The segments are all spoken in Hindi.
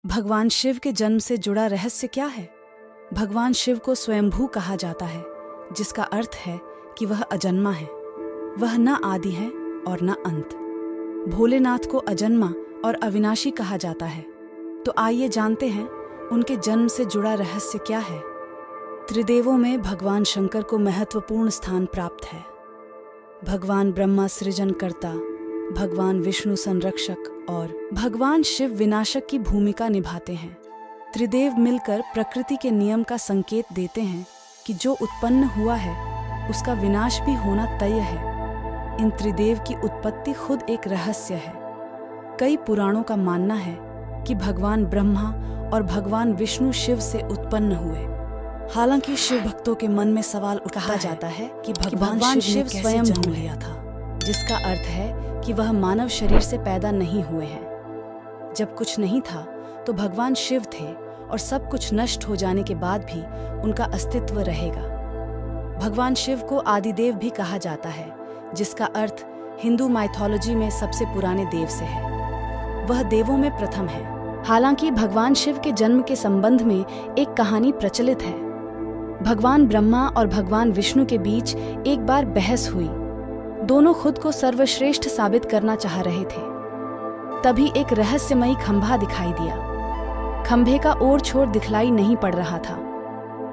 भगवान शिव के जन्म से जुड़ा रहस्य क्या है? भगवान शिव को स्वयंभू कहा जाता है, जिसका अर्थ है कि वह अजन्मा है। वह न आदि है और न अंत। भोलेनाथ को अजन्मा और अविनाशी कहा जाता है। तो आइए जानते हैं उनके जन्म से जुड़ा रहस्य क्या है। त्रिदेवों में भगवान शंकर को महत्वपूर्ण स्थान प्राप्त है। भगवान ब्रह्मा सृजनकर्ता, भगवान विष्णु संरक्षक और भगवान शिव विनाशक की भूमिका निभाते हैं। त्रिदेव मिलकर प्रकृति के नियम का संकेत देते हैं कि जो उत्पन्न हुआ है उसका विनाश भी होना तय है। इन त्रिदेव की उत्पत्ति खुद एक रहस्य है। कई पुराणों का मानना है कि भगवान ब्रह्मा और भगवान विष्णु शिव से उत्पन्न हुए। हालांकि शिव भक्तों के मन में सवाल उठा जाता है कि भगवान शिव स्वयं जन्म लिया था, जिसका अर्थ है कि वह मानव शरीर से पैदा नहीं हुए हैं। जब कुछ नहीं था तो भगवान शिव थे और सब कुछ नष्ट हो जाने के बाद भी उनका अस्तित्व रहेगा। भगवान शिव को आदिदेव भी कहा जाता है, जिसका अर्थ हिंदू माइथोलॉजी में सबसे पुराने देव से है। वह देवों में प्रथम है। हालांकि भगवान शिव के जन्म के संबंध में एक कहानी प्रचलित है। भगवान ब्रह्मा और भगवान विष्णु के बीच एक बार बहस हुई। दोनों खुद को सर्वश्रेष्ठ साबित करना चाह रहे थे। तभी एक रहस्यमयी खंभा दिखाई दिया। खंभे का ओर छोर दिखलाई नहीं पड़ रहा था।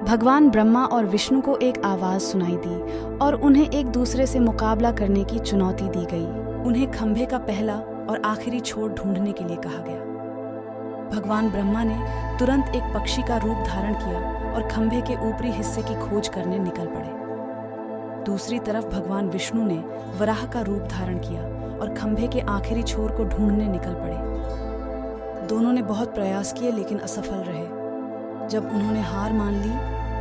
भगवान ब्रह्मा और विष्णु को एक आवाज सुनाई दी और उन्हें एक दूसरे से मुकाबला करने की चुनौती दी गई। उन्हें खंभे का पहला और आखिरी छोर ढूंढने के लिए कहा गया। भगवान ब्रह्मा ने तुरंत एक पक्षी का रूप धारण किया और खंभे के ऊपरी हिस्से की खोज करने निकल पड़े। दूसरी तरफ भगवान विष्णु ने वराह का रूप धारण किया और खंभे के आखिरी छोर को ढूंढने निकल पड़े। दोनों ने बहुत प्रयास किए लेकिन असफल रहे। जब उन्होंने हार मान ली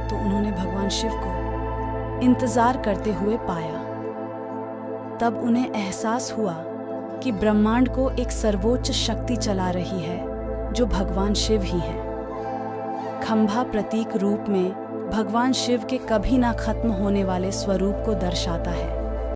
तो उन्होंने भगवान शिव को इंतजार करते हुए पाया। तब उन्हें एहसास हुआ कि ब्रह्मांड को एक सर्वोच्च शक्ति चला रही है, जो भगवान शिव ही है। खंभा प्रतीक रूप में भगवान शिव के कभी ना खत्म होने वाले स्वरूप को दर्शाता है।